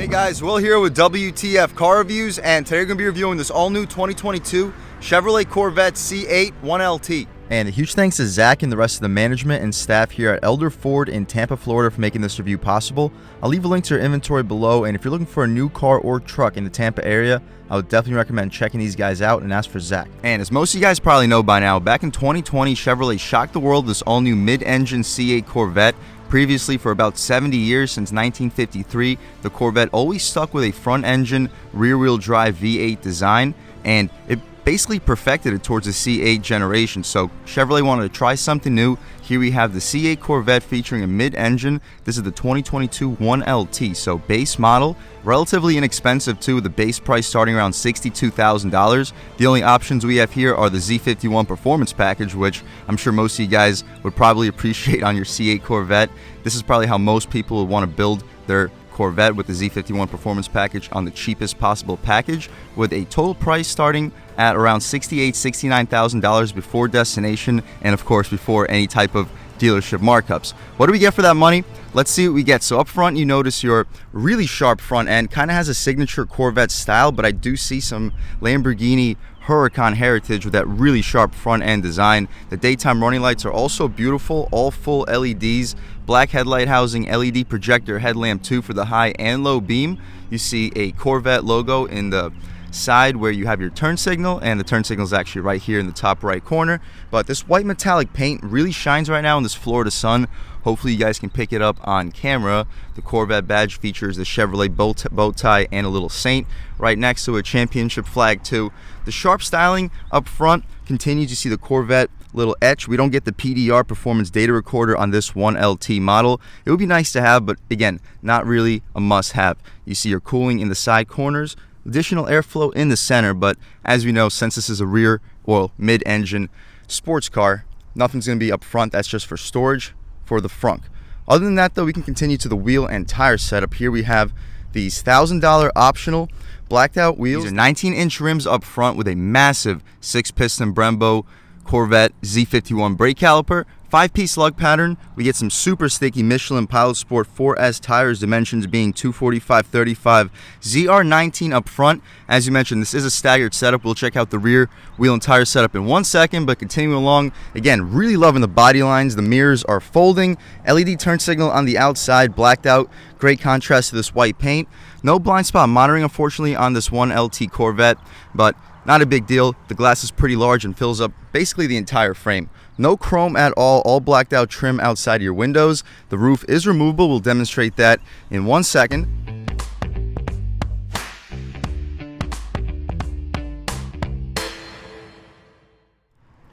Guys, Will here with W.T.F car reviews, and today we're going to be reviewing this all-new 2022 Chevrolet Corvette C8 1LT. And a huge thanks to Zach and the rest of the management and staff here at Elder Ford in Tampa, Florida for making this review possible. I'll leave a link to their inventory below, and if you're looking for a new car or truck in the Tampa area, I would definitely recommend checking these guys out and ask for Zach. And as most of you guys probably know by now, back in 2020, Chevrolet shocked the world with this all-new mid-engine C8 Corvette. Previously, for about 70 years, since 1953, the Corvette always stuck with a front-engine, rear-wheel drive V8 design, and it basically perfected it towards the C8 generation. So Chevrolet wanted to try something new. Here we have the C8 Corvette featuring a mid-engine. This is the 2022 1LT, so base model, relatively inexpensive too, with the base price starting around $62,000. The only options we have here are the Z51 Performance Package, which I'm sure most of you guys would probably appreciate on your C8 Corvette. This is probably how most people would want to build their Corvette, with the Z51 Performance Package on the cheapest possible package, with a total price starting at around $68,000, $69,000 before destination, and of course before any type of dealership markups. What do we get for that money? Let's see what we get. So up front, you notice your really sharp front end, kind of has a signature Corvette style, but I do see some Lamborghini Huracan heritage with that really sharp front end design. The daytime running lights are also beautiful, all full LEDs, black headlight housing, LED projector headlamp too for the high and low beam. You see a Corvette logo in the side where you have your turn signal, and the turn signal is actually right here in the top right corner. But this white metallic paint really shines right now in this Florida sun. Hopefully you guys can pick it up on camera. The Corvette badge features the Chevrolet bow tie and a little saint right next to a championship flag too. The sharp styling up front continues. You see the Corvette little etch. We don't get the PDR performance data recorder on this 1LT model. It would be nice to have, but again, not really a must-have. You see your cooling in the side corners, additional airflow in the center, but as we know, since this is a rear or mid-engine sports car, nothing's going to be up front. That's just for storage for the front. Other than that though, we can continue to the wheel and tire setup. Here we have these $1,000 optional blacked out wheels. These are 19-inch rims up front with a massive 6-piston Brembo Corvette Z51 brake caliper, 5-piece lug pattern. We get some super sticky Michelin Pilot Sport 4S tires, dimensions being 245/35, ZR19 up front. As you mentioned, this is a staggered setup. We'll check out the rear wheel and tire setup in 1 second, but continuing along, again, really loving the body lines. The mirrors are folding, LED turn signal on the outside, blacked out, great contrast to this white paint. No blind spot monitoring, unfortunately, on this 1LT Corvette, but not a big deal. The glass is pretty large and fills up basically the entire frame. No chrome at all blacked out trim outside your windows. The roof is removable. We'll demonstrate that in 1 second.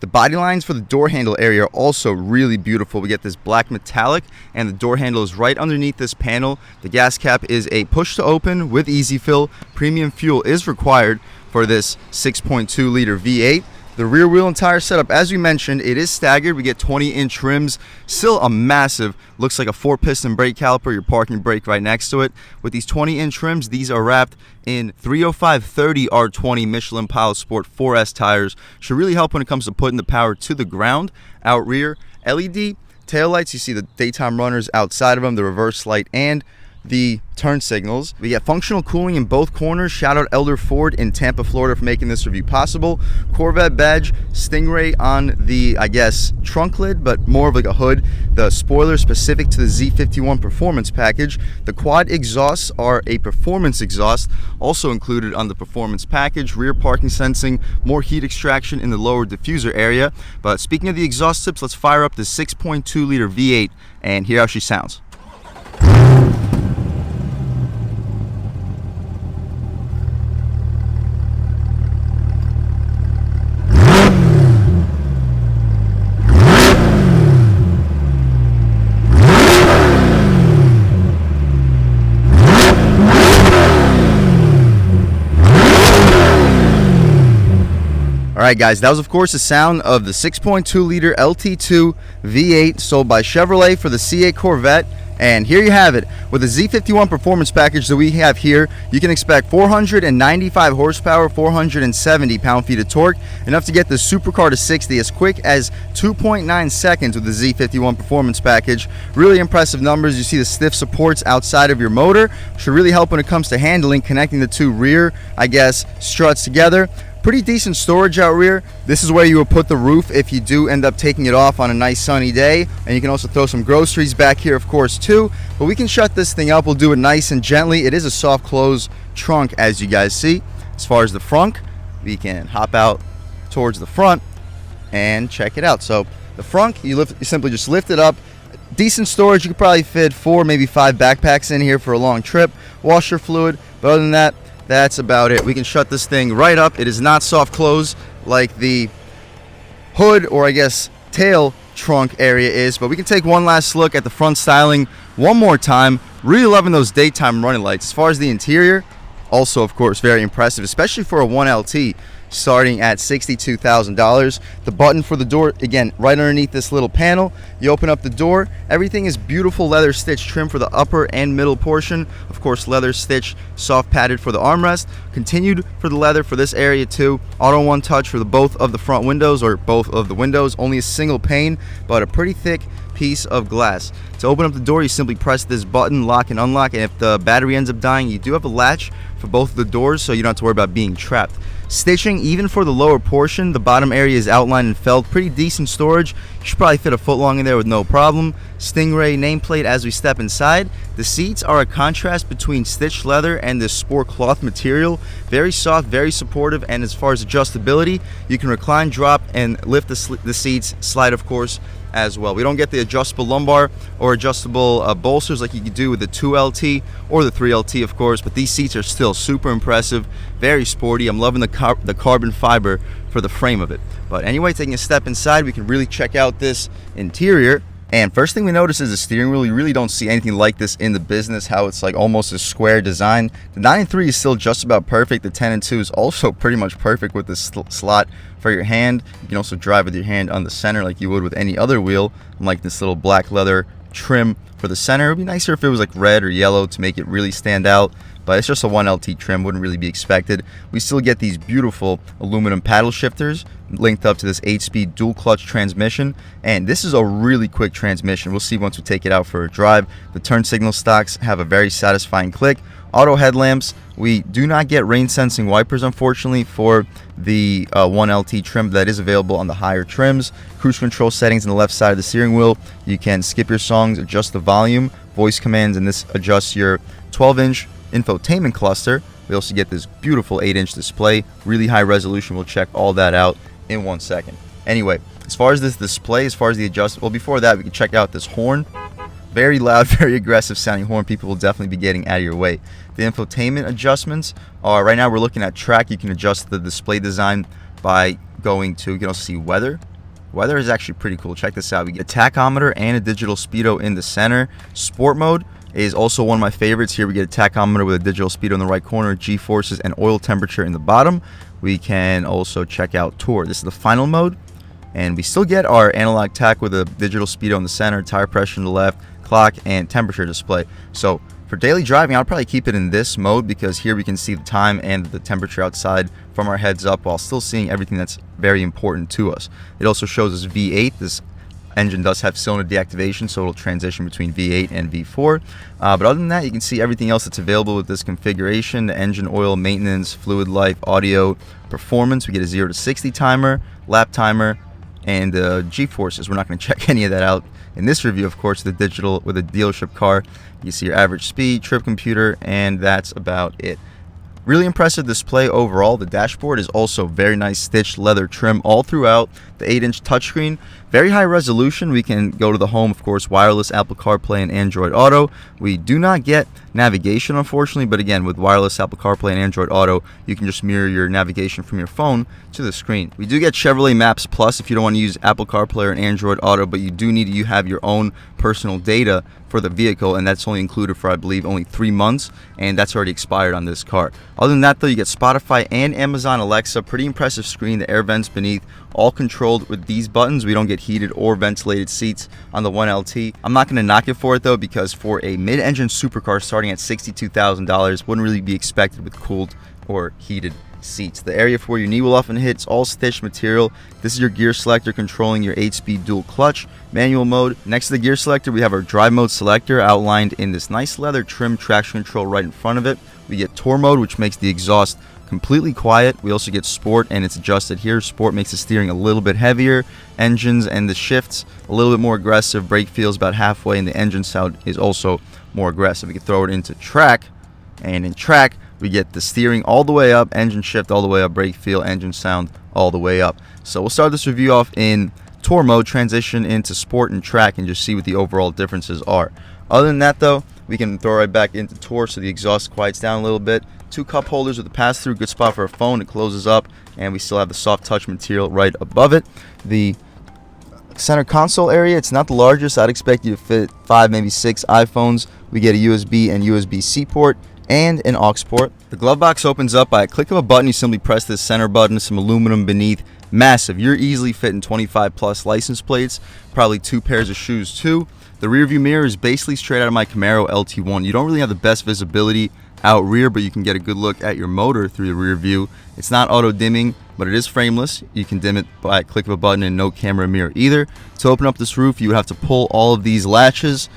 The body lines for the door handle area are also really beautiful. We get this black metallic, and the door handle is right underneath this panel. The gas cap is a push to open with easy fill. Premium fuel is required for this 6.2 liter V8. The rear wheel and tire setup, as we mentioned, it is staggered. We get 20-inch rims, still a massive, looks like a 4-piston brake caliper, your parking brake right next to it. With these 20-inch rims, these are wrapped in 305/30 R20 Michelin Pilot Sport 4S tires. Should really help when it comes to putting the power to the ground. Out rear, LED taillights. You see the daytime runners outside of them, the reverse light, and the turn signals. We get functional cooling in both corners. Shout out Elder Ford in Tampa, Florida for making this review possible. Corvette badge, Stingray on the, I guess, trunk lid, but more of like a hood. The spoiler specific to the Z51 Performance Package. The quad exhausts are a performance exhaust, also included on the Performance Package. Rear parking sensing, more heat extraction in the lower diffuser area. But speaking of the exhaust tips, let's fire up the 6.2 liter V8 and hear how she sounds. Alright guys, that was of course the sound of the 6.2 liter LT2 V8 sold by Chevrolet for the C8 Corvette. And here you have it. With the Z51 performance package that we have here, you can expect 495 horsepower, 470 pound-feet of torque, enough to get the supercar to 60 as quick as 2.9 seconds with the Z51 performance package. Really impressive numbers. You see the stiff supports outside of your motor. Should really help when it comes to handling, connecting the two rear, struts together. Pretty decent storage out rear. This is where you would put the roof if you do end up taking it off on a nice sunny day. And you can also throw some groceries back here, of course, too. But we can shut this thing up. We'll do it nice and gently. It is a soft close trunk, as you guys see. As far as the front, we can hop out towards the front and check it out. So the front, you simply just lift it up. Decent storage. You could probably fit 4, maybe 5 backpacks in here for a long trip. Washer fluid. But other than that, that's about it. We can shut this thing right up. It is not soft close like the hood, or tail trunk area is, but we can take one last look at the front styling one more time. Really loving those daytime running lights. As far as the interior, also of course very impressive, especially for a 1LT starting at $62,000. The button for the door, again, right underneath this little panel. You open up the door. Everything is beautiful leather stitch trim for the upper and middle portion. Of course, leather stitch, soft padded for the armrest. Continued for the leather for this area too. Auto one touch for both of the front windows, or both of the windows. Only a single pane, but a pretty thick piece of glass. To open up the door, you simply press this button, lock and unlock, and if the battery ends up dying, you do have a latch for both of the doors, so you don't have to worry about being trapped. Stitching, even for the lower portion, the bottom area is outlined and felt. Pretty decent storage. You should probably fit a foot long in there with no problem. Stingray nameplate as we step inside. The seats are a contrast between stitched leather and this sport cloth material. Very soft, very supportive, and as far as adjustability, you can recline, drop, and lift the seats, slide of course as well. We don't get the adjustable lumbar or adjustable bolsters like you could do with the 2LT or the 3LT, of course, but these seats are still super impressive, very sporty. I'm loving the carbon fiber for the frame of it. But anyway, taking a step inside, we can really check out this interior. And first thing we notice is the steering wheel. You really don't see anything like this in the business, how it's like almost a square design. The 9.3 is still just about perfect. The 10.2 is also pretty much perfect with this slot for your hand. You can also drive with your hand on the center like you would with any other wheel, unlike this little black leather trim for the center. It would be nicer if it was like red or yellow to make it really stand out, but it's just a 1LT trim, wouldn't really be expected. We still get these beautiful aluminum paddle shifters linked up to this 8-speed dual clutch transmission, and this is a really quick transmission. We'll see once we take it out for a drive. The turn signal stocks have a very satisfying click. Auto headlamps. We do not get rain sensing wipers, unfortunately, for the 1LT trim. That is available on the higher trims. Cruise control settings on the left side of the steering wheel. You can skip your songs, adjust the volume, voice commands, and this adjusts your 12-inch infotainment cluster. We also get this beautiful 8-inch display, really high resolution. We'll check all that out in 1 second. Anyway, as far as this display, as far as the adjustment, well, before that, we can check out this horn. Very loud, very aggressive sounding horn. People will definitely be getting out of your way. The infotainment adjustments are, right now we're looking at track. You can adjust the display design by going to, you can also see weather. Weather is actually pretty cool. Check this out. We get a tachometer and a digital speedo in the center. Sport mode is also one of my favorites. Here we get a tachometer with a digital speedo in the right corner, G-forces and oil temperature in the bottom. We can also check out tour. This is the final mode, and we still get our analog tach with a digital speedo in the center, tire pressure in the left, clock, and temperature display. So for daily driving, I'll probably keep it in this mode because here we can see the time and the temperature outside from our heads up while still seeing everything that's very important to us. It also shows us V8. This engine does have cylinder deactivation, so it'll transition between V8 and V4. But other than that, you can see everything else that's available with this configuration: the engine oil, maintenance, fluid life, audio, performance. We get a 0 to 60 timer, lap timer, and G-forces. We're not going to check any of that out in this review, of course. The digital with a dealership car, you see your average speed, trip computer, and that's about it. Really impressive display overall. The dashboard is also very nice stitched leather trim all throughout. The 8-inch touchscreen, very high resolution. We can go to the home, of course, wireless Apple CarPlay and Android Auto. We do not get navigation, unfortunately, but again, with wireless Apple CarPlay and Android Auto, you can just mirror your navigation from your phone to the screen. We do get Chevrolet Maps Plus if you don't want to use Apple CarPlay or Android Auto, but you do need to have your own personal data for the vehicle, and that's only included for, I believe, only 3 months, and that's already expired on this car. Other than that, though, you get Spotify and Amazon Alexa. Pretty impressive screen, the air vents beneath, all controlled controlled with these buttons. We don't get heated or ventilated seats on the 1LT. I'm not going to knock it for it though, because for a mid-engine supercar starting at $62,000, wouldn't really be expected with cooled or heated seats. The area for where your knee will often hit, it's all stitched material. This is your gear selector controlling your 8-speed dual clutch manual mode. Next to the gear selector, we have our drive mode selector outlined in this nice leather trim traction control right in front of it. We get tour mode, which makes the exhaust completely quiet. We also get sport, and it's adjusted here. Sport makes the steering a little bit heavier, engines and the shifts a little bit more aggressive, brake feels about halfway, and the engine sound is also more aggressive. We can throw it into track, and in track we get the steering all the way up, engine shift all the way up, brake feel, engine sound all the way up. So we'll start this review off in tour mode, transition into sport and track, and just see what the overall differences are. Other than that though, we can throw right back into tour so the exhaust quiets down a little bit. 2 cup holders with a pass-through, good spot for a phone. It closes up, and we still have the soft touch material right above it. The center console area, it's not the largest. I'd expect you to fit 5, maybe 6 iPhones. We get a USB and USB-C port and an aux port. The glove box opens up by a click of a button. You simply press this center button, some aluminum beneath, massive. You're easily fitting 25 plus license plates, probably 2 pairs of shoes too. The rear view mirror is basically straight out of my Camaro LT1. You don't really have the best visibility out rear, but you can get a good look at your motor through the rear view. It's not auto dimming, but it is frameless. You can dim it by a click of a button, and no camera mirror either. To open up this roof, you would have to pull all of these latches,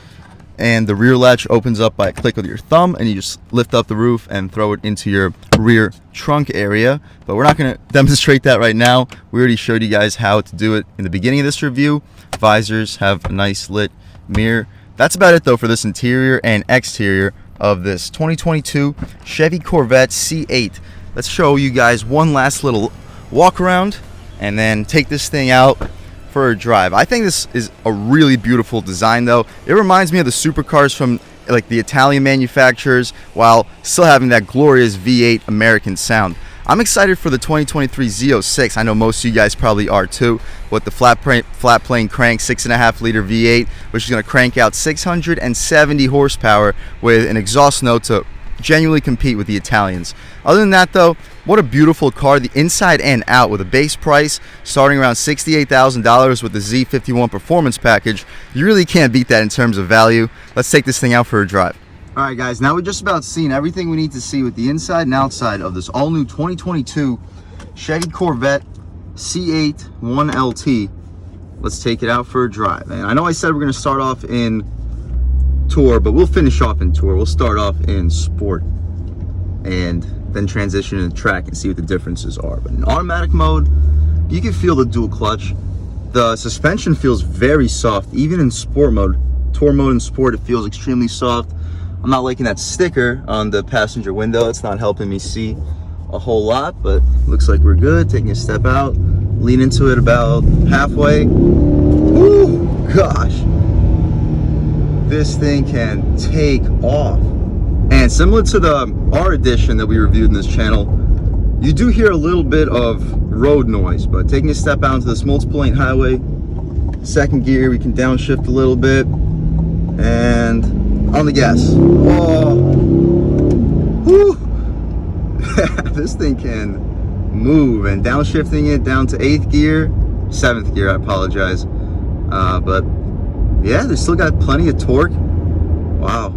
and the rear latch opens up by a click with your thumb, and you just lift up the roof and throw it into your rear trunk area. But we're not going to demonstrate that right now. We already showed you guys how to do it in the beginning of this review. Visors have a nice lit mirror. That's about it though for this interior and exterior of this 2022 Chevy Corvette C8. Let's show you guys one last little walk around and then take this thing out for a drive. I think this is a really beautiful design though. It reminds me of the supercars from like the Italian manufacturers, while still having that glorious V8 American sound. I'm excited for the 2023 Z06. I know most of you guys probably are too, with the flat plane crank 6.5 liter V8, which is going to crank out 670 horsepower with an exhaust note to genuinely compete with the Italians. Other than that though, what a beautiful car, the inside and out, with a base price starting around $68,000 with the Z51 performance package. You really can't beat that in terms of value. Let's take this thing out for a drive. Alright guys, now we've just about seen everything we need to see with the inside and outside of this all-new 2022 Chevy Corvette C8 1LT. Let's take it out for a drive. And I know I said we're going to start off in tour, but we'll finish off in tour. We'll start off in sport and then transition into track and see what the differences are. But in automatic mode, you can feel the dual clutch. The suspension feels very soft, even in sport mode. Tour mode and sport, it feels extremely soft. I'm not liking that sticker on the passenger window. It's not helping me see a whole lot, but looks like we're good. Taking a step out, lean into it about halfway. Ooh, gosh. This thing can take off. And similar to the R Edition that we reviewed in this channel, you do hear a little bit of road noise, but taking a step out into this multiple lane highway, second gear, we can downshift a little bit, and on the gas. Oh, whew. This thing can move, and downshifting it down to 8th gear, 7th gear, I apologize. But yeah, they still got plenty of torque. Wow.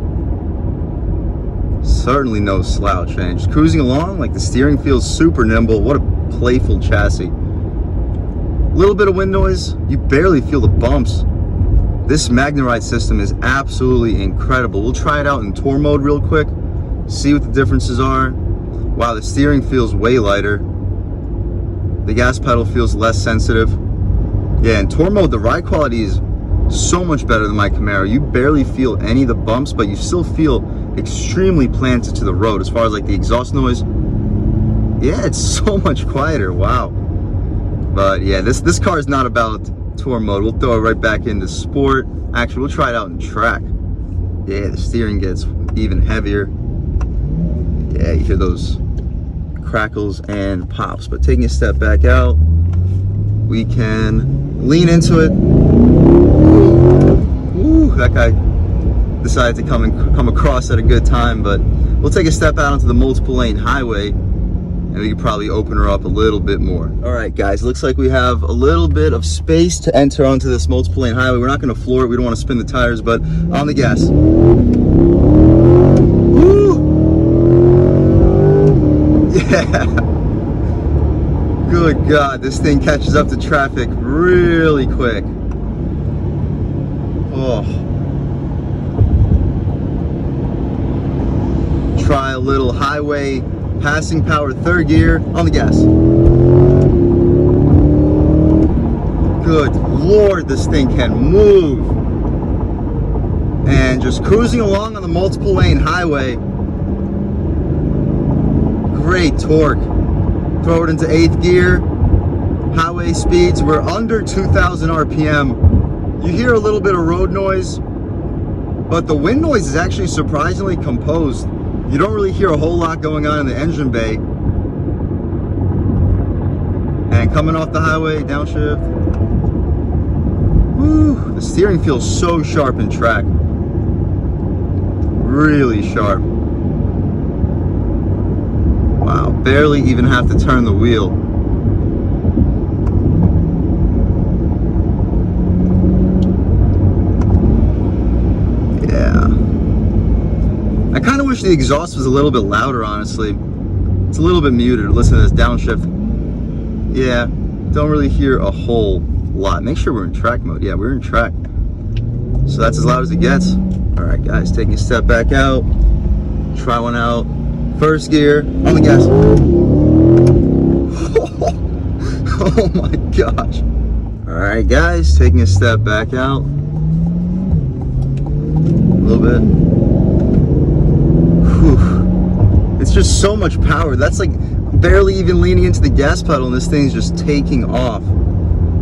Certainly no slouch, and just cruising along, like the steering feels super nimble. What a playful chassis. A little bit of wind noise, you barely feel the bumps. This MagneRide system is absolutely incredible. We'll try it out in tour mode real quick, see what the differences are. Wow, the steering feels way lighter. The gas pedal feels less sensitive. Yeah, in tour mode, the ride quality is so much better than my Camaro. You barely feel any of the bumps, but you still feel extremely planted to the road as far as like the exhaust noise. Yeah, it's so much quieter. Wow. But yeah, this car is not about tour mode. We'll throw it right back into sport. Actually, we'll try it out in track. Yeah, the steering gets even heavier. Yeah, you hear those crackles and pops. But taking a step back out, we can lean into it. Ooh, that guy decided to come across at a good time, but we'll take a step out onto the multiple lane highway and we could probably open her up a little bit more. All right, guys, looks like we have a little bit of space to enter onto this multiple lane highway. We're not gonna floor it, we don't wanna spin the tires, but on the gas. Woo! Yeah. Good God, this thing catches up to traffic really quick. Oh. Try a little highway passing power third gear on the gas. Good Lord, this thing can move. And just cruising along on the multiple lane highway. Great torque. Throw it into 8th gear. Highway speeds, we're under 2,000 RPM. You hear a little bit of road noise, but the wind noise is actually surprisingly composed. You don't really hear a whole lot going on in the engine bay. And coming off the highway, downshift. Woo, the steering feels so sharp in track. Really sharp. Wow, barely even have to turn the wheel. Yeah. I kind of wish the exhaust was a little bit louder, honestly. It's a little bit muted. Listen to this downshift. Yeah, don't really hear a whole lot. Make sure we're in track mode. Yeah, we're in track. So that's as loud as it gets. All right, guys, taking a step back out. Try one out. First gear, on the gas. Oh my gosh. All right, guys, taking a step back out. A little bit. Whew. It's just so much power. That's like barely even leaning into the gas pedal, and this thing's just taking off.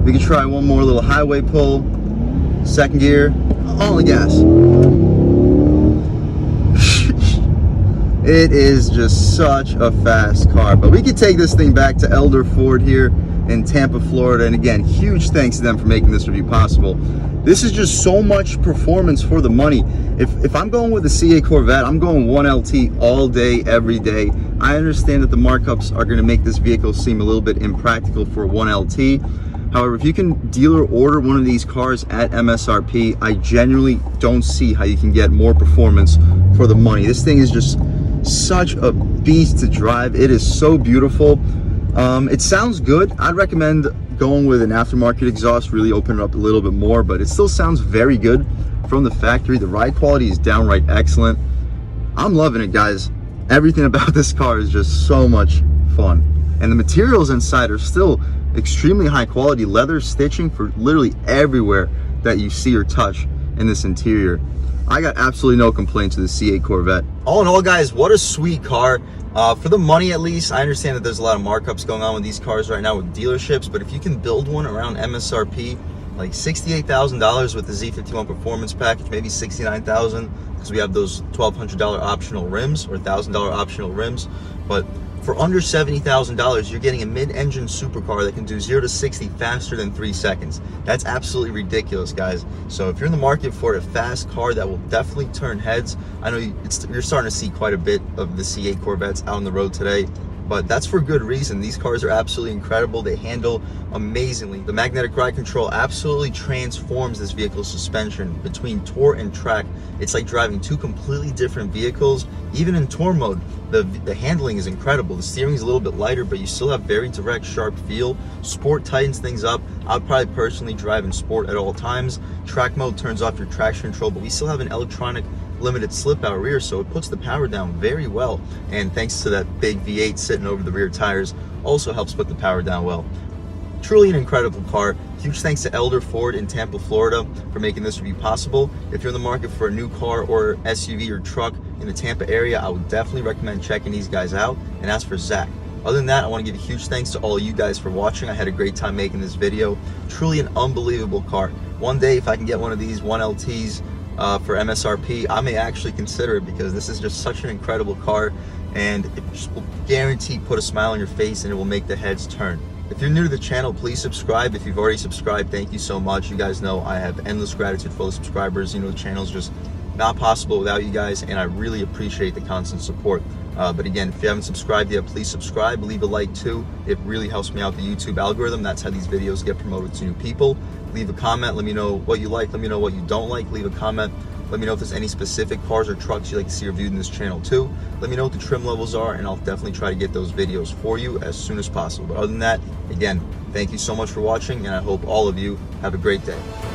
We can try one more little highway pull. Second gear, on the gas. It is just such a fast car, but we could take this thing back to Elder Ford here in Tampa, Florida. And again, huge thanks to them for making this review possible. This is just so much performance for the money. If I'm going with a C8 Corvette, I'm going 1LT all day, every day. I understand that the markups are gonna make this vehicle seem a little bit impractical for 1LT. However, if you can dealer order one of these cars at MSRP, I genuinely don't see how you can get more performance for the money. This thing is just such a beast to drive. It is so beautiful. It sounds good. I'd recommend going with an aftermarket exhaust, really open it up a little bit more, but it still sounds very good from the factory. The ride quality is downright excellent. I'm loving it, guys. Everything about this car is just so much fun. And the materials inside are still extremely high quality. Leather stitching for literally everywhere that you see or touch in this interior. I got absolutely no complaints with the C8 Corvette. All in all, guys, what a sweet car. For the money, at least, I understand that there's a lot of markups going on with these cars right now with dealerships, but if you can build one around MSRP, like $68,000 with the Z51 performance package, maybe $69,000, because we have those $1,200 optional rims or $1,000 optional rims, but for under $70,000, you're getting a mid-engine supercar that can do 0 to 60 faster than 3 seconds. That's absolutely ridiculous, guys. So if you're in the market for a fast car that will definitely turn heads, I know you're starting to see quite a bit of the C8 Corvettes out on the road today, but that's for good reason. These cars are absolutely incredible. They handle amazingly. The magnetic ride control absolutely transforms this vehicle's suspension between tour and track. It's like driving two completely different vehicles. Even in tour mode, the handling is incredible. The steering is a little bit lighter, but you still have very direct, sharp feel. Sport tightens things up. I'd probably personally drive in sport at all times. Track mode turns off your traction control, but we still have an electronic limited slip out rear, so it puts the power down very well. And thanks to that big V8 sitting over the rear tires, also helps put the power down well. Truly an incredible car. Huge thanks to Elder Ford in Tampa, Florida for making this review possible. If you're in the market for a new car or SUV or truck in the Tampa area, I would definitely recommend checking these guys out. And as for Zach, other than that, I want to give a huge thanks to all you guys for watching. I had a great time making this video. Truly an unbelievable car. One day, if I can get one of these 1LTs for MSRP, I may actually consider it, because this is just such an incredible car, and it just will guaranteed put a smile on your face, and it will make the heads turn. If you're new to the channel, please subscribe. If you've already subscribed, thank you so much. You guys know I have endless gratitude for the subscribers. You know, the channel's just not possible without you guys, and I really appreciate the constant support. But again, if you haven't subscribed yet, please subscribe, leave a like too. It really helps me out the YouTube algorithm. That's how these videos get promoted to new people. Leave a comment, let me know what you like, let me know what you don't like. Leave a comment, let me know if there's any specific cars or trucks you'd like to see reviewed in this channel too. Let me know what the trim levels are, and I'll definitely try to get those videos for you as soon as possible. But other than that, again, thank you so much for watching, and I hope all of you have a great day.